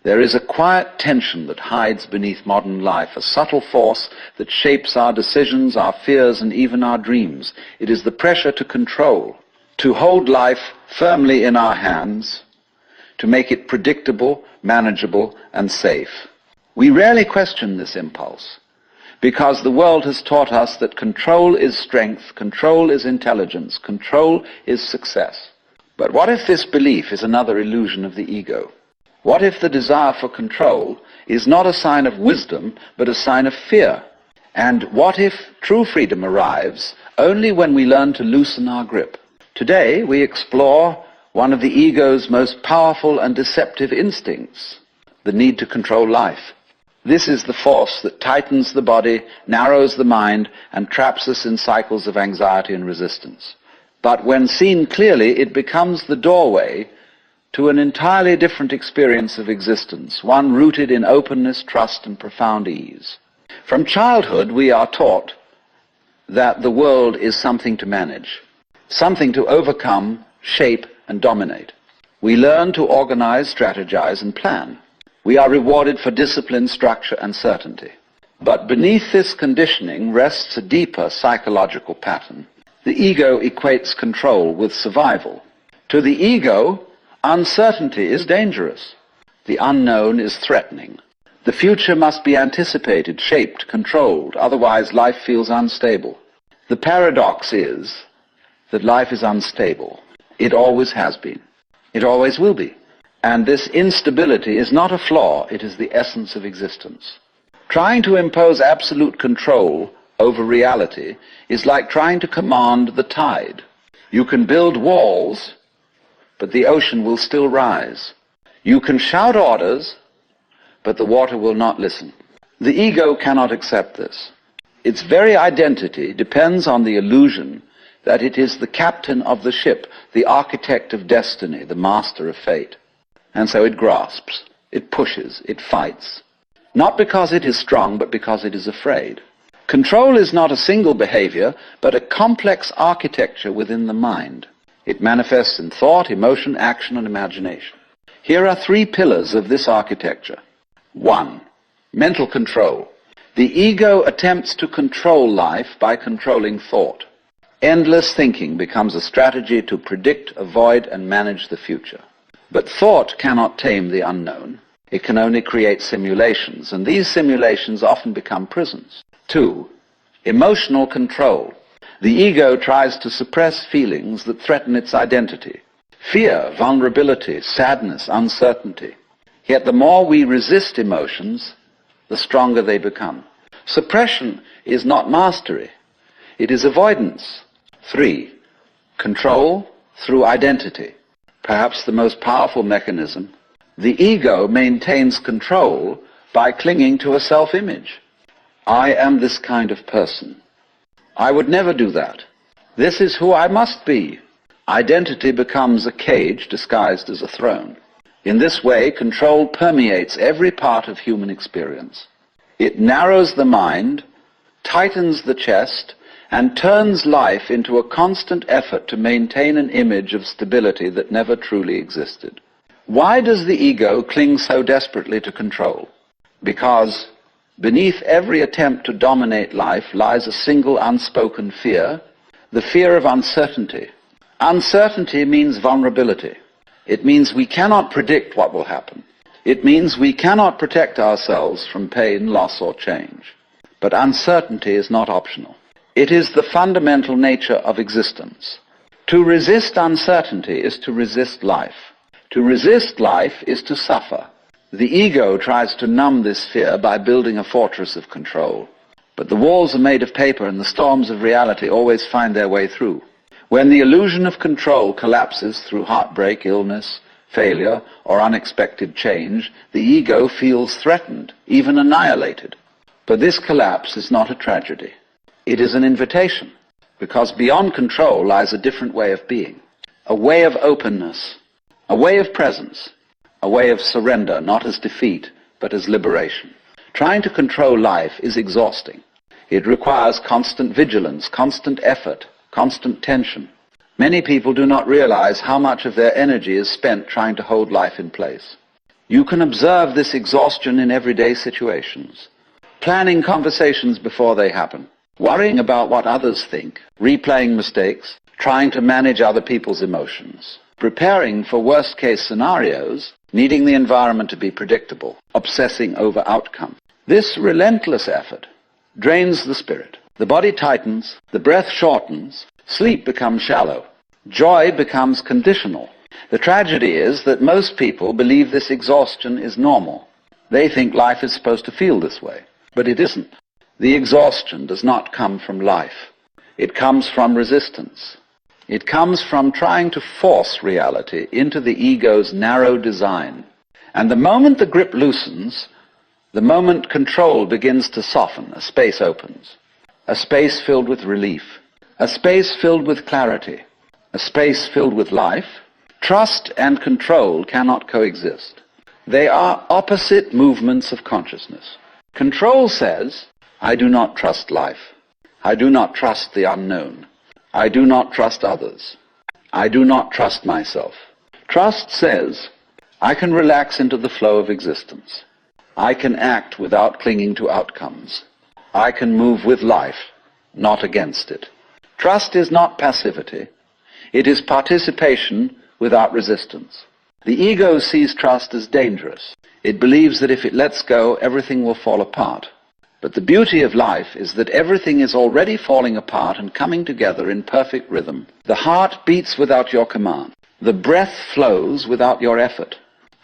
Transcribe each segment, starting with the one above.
There is a quiet tension that hides beneath modern life, a subtle force that shapes our decisions, our fears, and even our dreams. It is the pressure to control, to hold life firmly in our hands, to make it predictable, manageable, and safe. We rarely question this impulse, because the world has taught us that control is strength, control is intelligence, control is success. But what if this belief is another illusion of the ego? What if the desire for control is not a sign of wisdom, but a sign of fear? And what if true freedom arrives only when we learn to loosen our grip? Today we explore one of the ego's most powerful and deceptive instincts, the need to control life. This is the force that tightens the body, narrows the mind, and traps us in cycles of anxiety and resistance. But when seen clearly, it becomes the doorway to an entirely different experience of existence, one rooted in openness, trust, and profound ease. From childhood, we are taught that the world is something to manage, something to overcome, shape, and dominate. We learn to organize, strategize, and plan. We are rewarded for discipline, structure, and certainty. But beneath this conditioning rests a deeper psychological pattern. The ego equates control with survival. To the ego, uncertainty is dangerous. The unknown is threatening. The future must be anticipated, shaped, controlled, otherwise life feels unstable. The paradox is that life is unstable. It always has been. It always will be. And this instability is not a flaw, it is the essence of existence. Trying to impose absolute control over reality is like trying to command the tide. You can build walls, but the ocean will still rise. You can shout orders, but the water will not listen. The ego cannot accept this. Its very identity depends on the illusion that it is the captain of the ship, the architect of destiny, the master of fate. And so it grasps, it pushes, it fights. Not because it is strong, but because it is afraid. Control is not a single behavior, but a complex architecture within the mind. It manifests in thought, emotion, action, and imagination. Here are 3 pillars of this architecture. 1. Mental control. The ego attempts to control life by controlling thought. Endless thinking becomes a strategy to predict, avoid, and manage the future. But thought cannot tame the unknown. It can only create simulations, and these simulations often become prisons. 2. Emotional control. The ego tries to suppress feelings that threaten its identity. Fear, vulnerability, sadness, uncertainty. Yet the more we resist emotions, the stronger they become. Suppression is not mastery. It is avoidance. 3. Control through identity. Perhaps the most powerful mechanism. The ego maintains control by clinging to a self-image. I am this kind of person. I would never do that. This is who I must be. Identity becomes a cage disguised as a throne. In this way, control permeates every part of human experience. It narrows the mind, tightens the chest, and turns life into a constant effort to maintain an image of stability that never truly existed. Why does the ego cling so desperately to control? Because beneath every attempt to dominate life lies a single unspoken fear, the fear of uncertainty. Uncertainty means vulnerability. It means we cannot predict what will happen. It means we cannot protect ourselves from pain, loss, or change. But uncertainty is not optional. It is the fundamental nature of existence. To resist uncertainty is to resist life. To resist life is to suffer. The ego tries to numb this fear by building a fortress of control. But the walls are made of paper, and the storms of reality always find their way through. When the illusion of control collapses through heartbreak, illness, failure, or unexpected change, the ego feels threatened, even annihilated. But this collapse is not a tragedy. It is an invitation, because beyond control lies a different way of being, a way of openness, a way of presence, a way of surrender, not as defeat, but as liberation. Trying to control life is exhausting. It requires constant vigilance, constant effort, constant tension. Many people do not realize how much of their energy is spent trying to hold life in place. You can observe this exhaustion in everyday situations. Planning conversations before they happen, worrying about what others think, replaying mistakes, trying to manage other people's emotions, preparing for worst-case scenarios, needing the environment to be predictable, obsessing over outcome. This relentless effort drains the spirit. The body tightens, the breath shortens, sleep becomes shallow, joy becomes conditional. The tragedy is that most people believe this exhaustion is normal. They think life is supposed to feel this way, but it isn't. The exhaustion does not come from life. It comes from resistance. It comes from trying to force reality into the ego's narrow design. And the moment the grip loosens, the moment control begins to soften, a space opens. A space filled with relief. A space filled with clarity. A space filled with life. Trust and control cannot coexist. They are opposite movements of consciousness. Control says, I do not trust life. I do not trust the unknown. I do not trust others. I do not trust myself. Trust says, I can relax into the flow of existence. I can act without clinging to outcomes. I can move with life, not against it. Trust is not passivity. It is participation without resistance. The ego sees trust as dangerous. It believes that if it lets go, everything will fall apart. But the beauty of life is that everything is already falling apart and coming together in perfect rhythm. The heart beats without your command. The breath flows without your effort.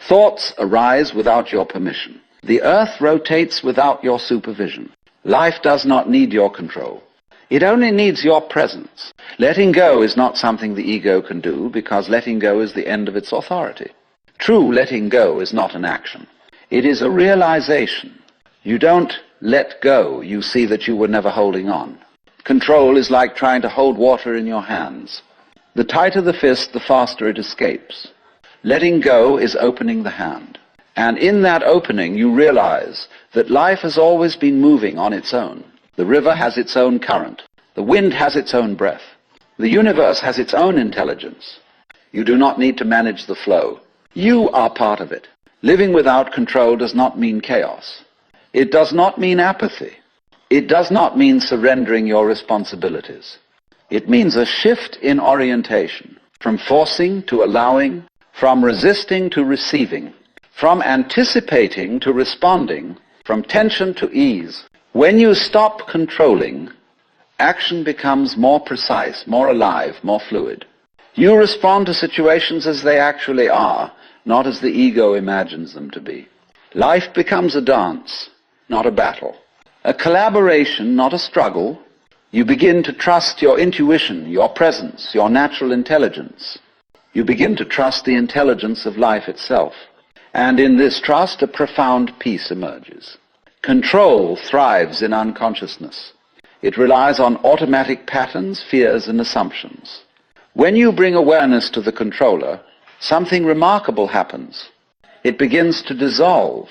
Thoughts arise without your permission. The earth rotates without your supervision. Life does not need your control. It only needs your presence. Letting go is not something the ego can do, because letting go is the end of its authority. True letting go is not an action. It is a realization. You don't let go, you see that you were never holding on. Control is like trying to hold water in your hands. The tighter the fist, the faster it escapes. Letting go is opening the hand. And in that opening, you realize that life has always been moving on its own. The river has its own current. The wind has its own breath. The universe has its own intelligence. You do not need to manage the flow. You are part of it. Living without control does not mean chaos. It does not mean apathy. It does not mean surrendering your responsibilities. It means a shift in orientation, from forcing to allowing, from resisting to receiving, from anticipating to responding, from tension to ease. When you stop controlling, action becomes more precise, more alive, more fluid. You respond to situations as they actually are, not as the ego imagines them to be. Life becomes a dance, not a battle. A collaboration, not a struggle. You begin to trust your intuition, your presence, your natural intelligence. You begin to trust the intelligence of life itself. And in this trust, a profound peace emerges. Control thrives in unconsciousness. It relies on automatic patterns, fears, and assumptions. When you bring awareness to the controller, something remarkable happens. It begins to dissolve.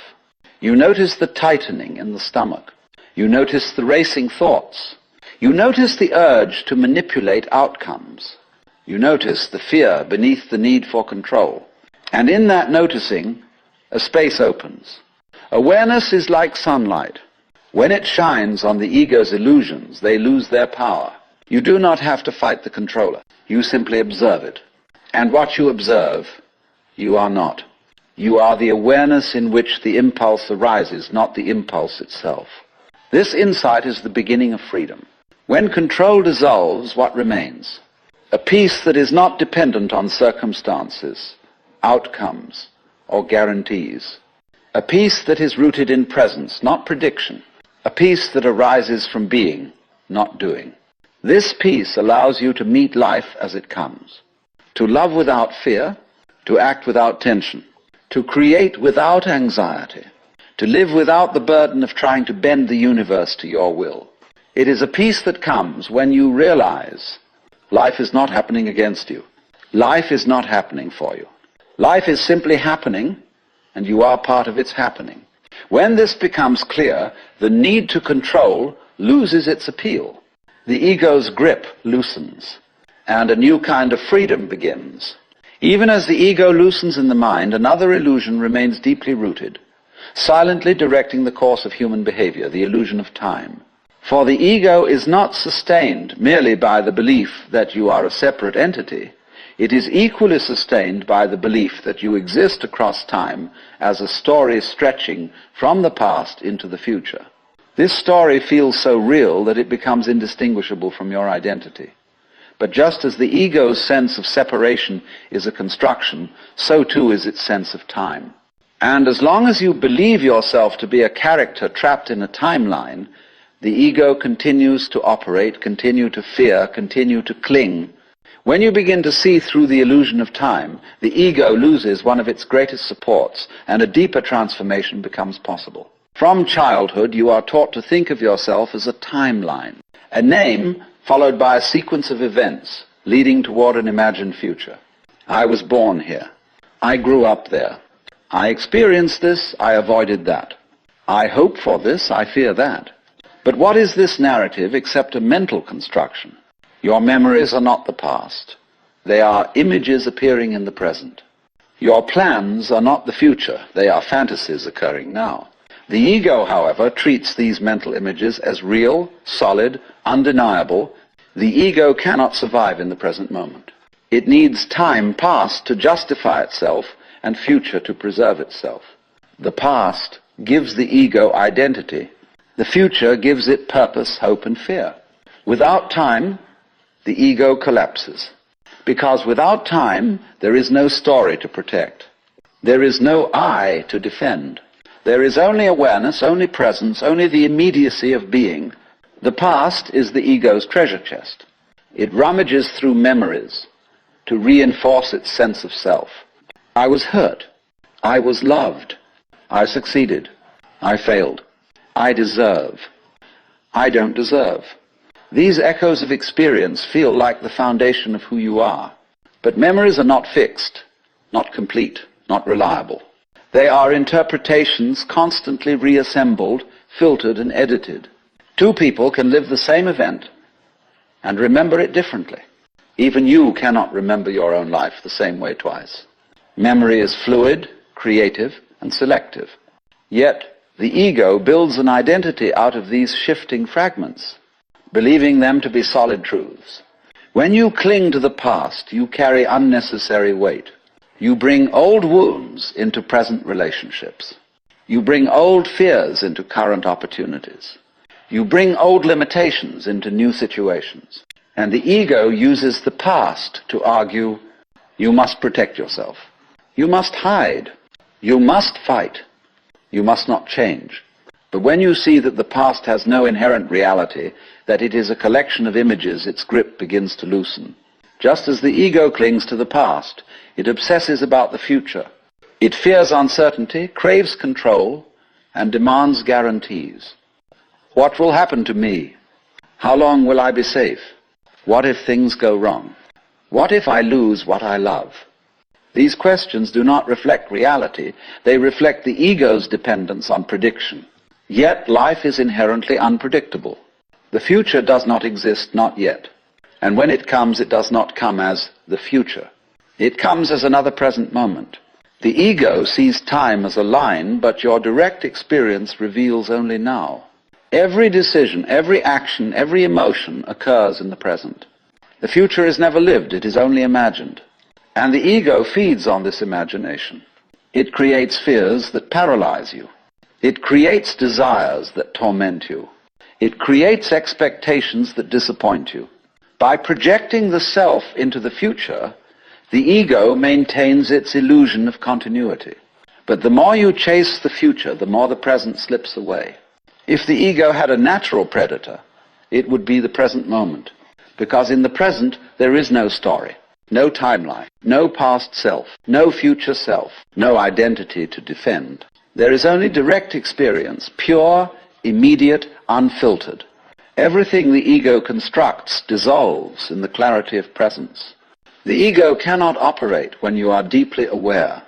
You notice the tightening in the stomach. You notice the racing thoughts. You notice the urge to manipulate outcomes. You notice the fear beneath the need for control. And in that noticing, a space opens. Awareness is like sunlight. When it shines on the ego's illusions, they lose their power. You do not have to fight the controller. You simply observe it. And what you observe, you are not. You are the awareness in which the impulse arises, not the impulse itself. This insight is the beginning of freedom. When control dissolves, what remains? A peace that is not dependent on circumstances, outcomes, or guarantees. A peace that is rooted in presence, not prediction. A peace that arises from being, not doing. This peace allows you to meet life as it comes. To love without fear, to act without tension, to create without anxiety, to live without the burden of trying to bend the universe to your will. It is a peace that comes when you realize life is not happening against you. Life is not happening for you. Life is simply happening, and you are part of its happening. When this becomes clear, the need to control loses its appeal. The ego's grip loosens, and a new kind of freedom begins. Even as the ego loosens in the mind, another illusion remains deeply rooted, silently directing the course of human behavior, the illusion of time. For the ego is not sustained merely by the belief that you are a separate entity. It is equally sustained by the belief that you exist across time as a story stretching from the past into the future. This story feels so real that it becomes indistinguishable from your identity. But just as the ego's sense of separation is a construction, so too is its sense of time. And as long as you believe yourself to be a character trapped in a timeline, the ego continues to operate, continue to fear, continue to cling. When you begin to see through the illusion of time, the ego loses one of its greatest supports, and a deeper transformation becomes possible. From childhood, you are taught to think of yourself as a timeline, a name followed by a sequence of events leading toward an imagined future. I was born here. I grew up there. I experienced this, I avoided that. I hope for this, I fear that. But what is this narrative except a mental construction? Your memories are not the past. They are images appearing in the present. Your plans are not the future. They are fantasies occurring now. The ego, however, treats these mental images as real, solid, undeniable. The ego cannot survive in the present moment. It needs time past to justify itself and future to preserve itself. The past gives the ego identity. The future gives it purpose, hope, and fear. Without time, the ego collapses. Because without time, there is no story to protect. There is no I to defend. There is only awareness, only presence, only the immediacy of being. The past is the ego's treasure chest. It rummages through memories to reinforce its sense of self. I was hurt. I was loved. I succeeded. I failed. I deserve. I don't deserve. These echoes of experience feel like the foundation of who you are. But memories are not fixed, not complete, not reliable. They are interpretations constantly reassembled, filtered, and edited. Two people can live the same event and remember it differently. Even you cannot remember your own life the same way twice. Memory is fluid, creative, and selective. Yet, the ego builds an identity out of these shifting fragments, believing them to be solid truths. When you cling to the past, you carry unnecessary weight. You bring old wounds into present relationships. You bring old fears into current opportunities. You bring old limitations into new situations. And the ego uses the past to argue, you must protect yourself. You must hide. You must fight. You must not change. But when you see that the past has no inherent reality, that it is a collection of images, its grip begins to loosen. Just as the ego clings to the past, it obsesses about the future. It fears uncertainty, craves control, and demands guarantees. What will happen to me? How long will I be safe? What if things go wrong? What if I lose what I love? These questions do not reflect reality. They reflect the ego's dependence on prediction. Yet life is inherently unpredictable. The future does not exist, not yet. And when it comes, it does not come as the future. It comes as another present moment. The ego sees time as a line, but your direct experience reveals only now. Every decision, every action, every emotion occurs in the present. The future is never lived, it is only imagined. And the ego feeds on this imagination. It creates fears that paralyze you. It creates desires that torment you. It creates expectations that disappoint you. By projecting the self into the future, the ego maintains its illusion of continuity. But the more you chase the future, the more the present slips away. If the ego had a natural predator, it would be the present moment. Because in the present, there is no story, no timeline, no past self, no future self, no identity to defend. There is only direct experience, pure, immediate, unfiltered. Everything the ego constructs dissolves in the clarity of presence. The ego cannot operate when you are deeply aware.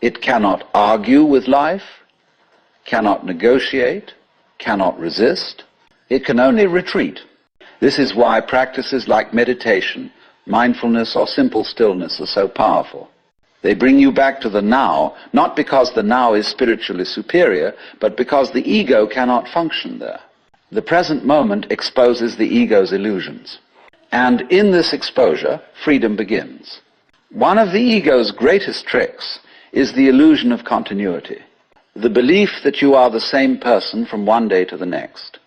It cannot argue with life, cannot negotiate, cannot resist. It can only retreat. This is why practices like meditation, mindfulness, or simple stillness are so powerful. They bring you back to the now, not because the now is spiritually superior, but because the ego cannot function there. The present moment exposes the ego's illusions. And in this exposure, freedom begins. One of the ego's greatest tricks is the illusion of continuity, the belief that you are the same person from one day to the next.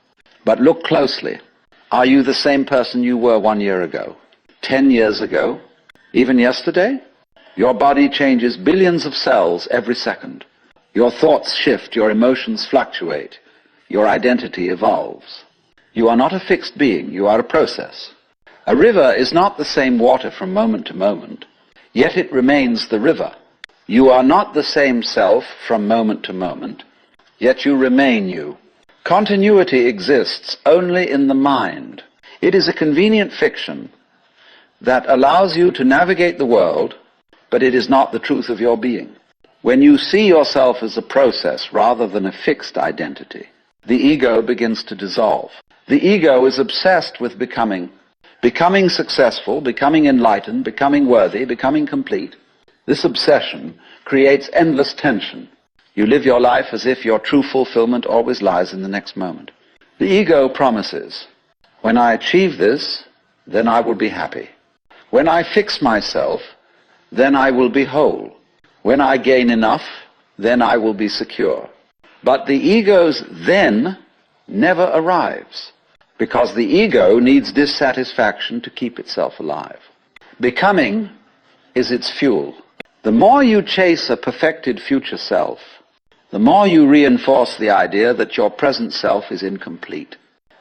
But look closely. Are you the same person you were 1 year ago, 10 years ago, even yesterday? Your body changes billions of cells every second. Your thoughts shift, your emotions fluctuate, your identity evolves. You are not a fixed being, you are a process. A river is not the same water from moment to moment, yet it remains the river. You are not the same self from moment to moment, yet you remain you. Continuity exists only in the mind. It is a convenient fiction that allows you to navigate the world, but it is not the truth of your being. When you see yourself as a process rather than a fixed identity, the ego begins to dissolve. The ego is obsessed with becoming successful, becoming enlightened, becoming worthy, becoming complete. This obsession creates endless tension. You live your life as if your true fulfillment always lies in the next moment. The ego promises, when I achieve this, then I will be happy. When I fix myself, then I will be whole. When I gain enough, then I will be secure. But the ego's then never arrives, because the ego needs dissatisfaction to keep itself alive. Becoming is its fuel. The more you chase a perfected future self, the more you reinforce the idea that your present self is incomplete.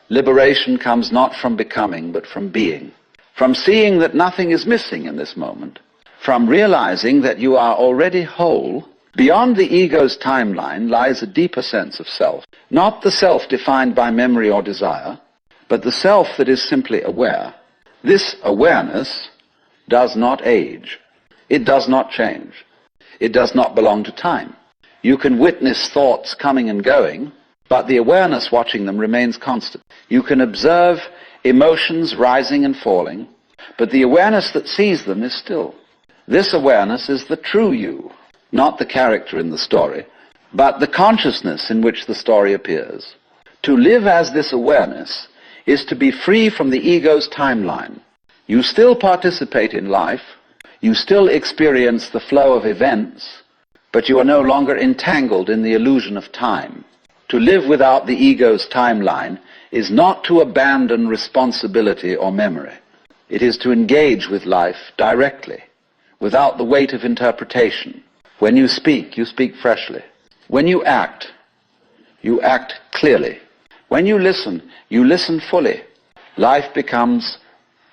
Liberation comes not from becoming, but from being. From seeing that nothing is missing in this moment. From realizing that you are already whole. Beyond the ego's timeline lies a deeper sense of self. Not the self defined by memory or desire, but the self that is simply aware. This awareness does not age. It does not change. It does not belong to time. You can witness thoughts coming and going, but the awareness watching them remains constant. You can observe emotions rising and falling, but the awareness that sees them is still. This awareness is the true you, not the character in the story, but the consciousness in which the story appears. To live as this awareness is to be free from the ego's timeline. You still participate in life, you still experience the flow of events, but you are no longer entangled in the illusion of time. To live without the ego's timeline is not to abandon responsibility or memory. It is to engage with life directly, without the weight of interpretation. When you speak freshly. When you act clearly. When you listen fully. Life becomes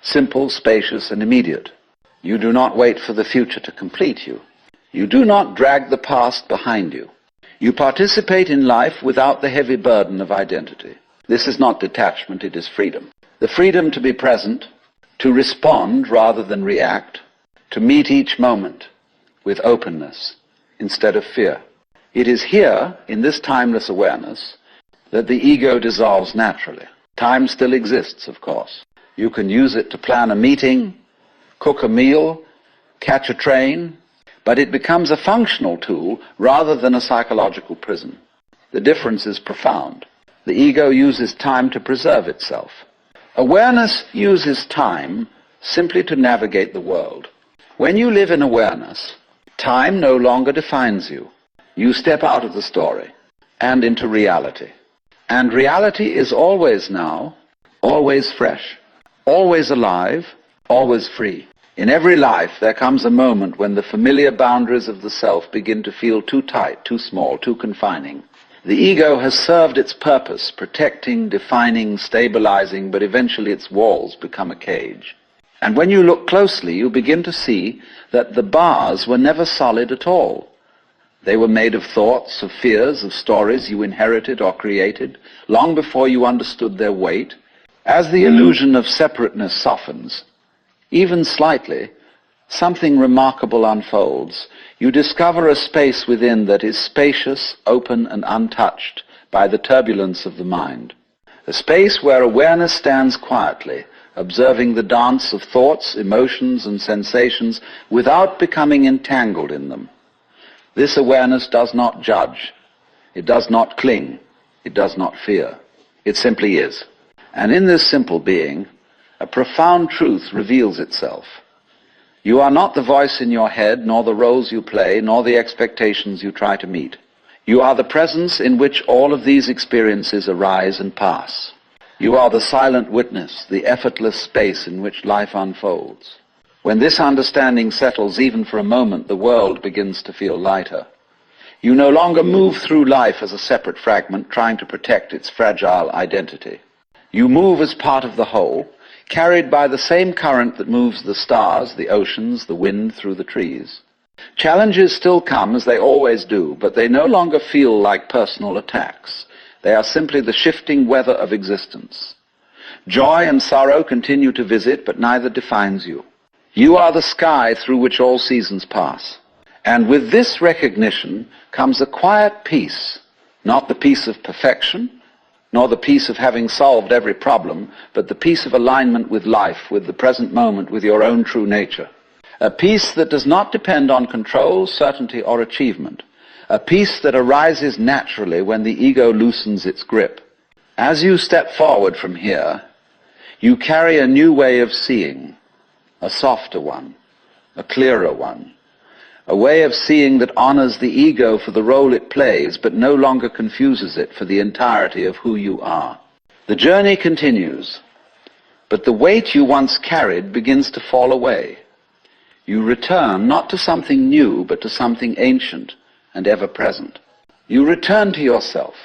simple, spacious, and immediate. You do not wait for the future to complete you. You do not drag the past behind you. You participate in life without the heavy burden of identity. This is not detachment, it is freedom. The freedom to be present, to respond rather than react, to meet each moment with openness instead of fear. It is here, in this timeless awareness, that the ego dissolves naturally. Time still exists, of course. You can use it to plan a meeting, cook a meal, catch a train, but it becomes a functional tool rather than a psychological prison. The difference is profound. The ego uses time to preserve itself. Awareness uses time simply to navigate the world. When you live in awareness, time no longer defines you. You step out of the story and into reality. And reality is always now, always fresh, always alive, always free. In every life there comes a moment when the familiar boundaries of the self begin to feel too tight, too small, too confining. The ego has served its purpose, protecting, defining, stabilizing, but eventually its walls become a cage. And when you look closely, you begin to see that the bars were never solid at all. They were made of thoughts, of fears, of stories you inherited or created, long before you understood their weight. As the illusion of separateness softens, even slightly, something remarkable unfolds. You discover a space within that is spacious, open, and untouched by the turbulence of the mind. A space where awareness stands quietly, observing the dance of thoughts, emotions, and sensations without becoming entangled in them. This awareness does not judge. It does not cling. It does not fear. It simply is. And in this simple being, a profound truth reveals itself. You are not the voice in your head, nor the roles you play, nor the expectations you try to meet. You are the presence in which all of these experiences arise and pass. You are the silent witness, the effortless space in which life unfolds. When this understanding settles even for a moment, the world begins to feel lighter. You no longer move through life as a separate fragment trying to protect its fragile identity. You move as part of the whole, carried by the same current that moves the stars, the oceans, the wind through the trees. Challenges still come, as they always do, but they no longer feel like personal attacks. They are simply the shifting weather of existence. Joy and sorrow continue to visit, but neither defines you. You are the sky through which all seasons pass. And with this recognition comes a quiet peace, not the peace of perfection, nor the peace of having solved every problem, but the peace of alignment with life, with the present moment, with your own true nature. A peace that does not depend on control, certainty, or achievement. A peace that arises naturally when the ego loosens its grip. As you step forward from here, you carry a new way of seeing, a softer one, a clearer one. A way of seeing that honors the ego for the role it plays, but no longer confuses it for the entirety of who you are. The journey continues, but the weight you once carried begins to fall away. You return not to something new, but to something ancient and ever-present. You return to yourself,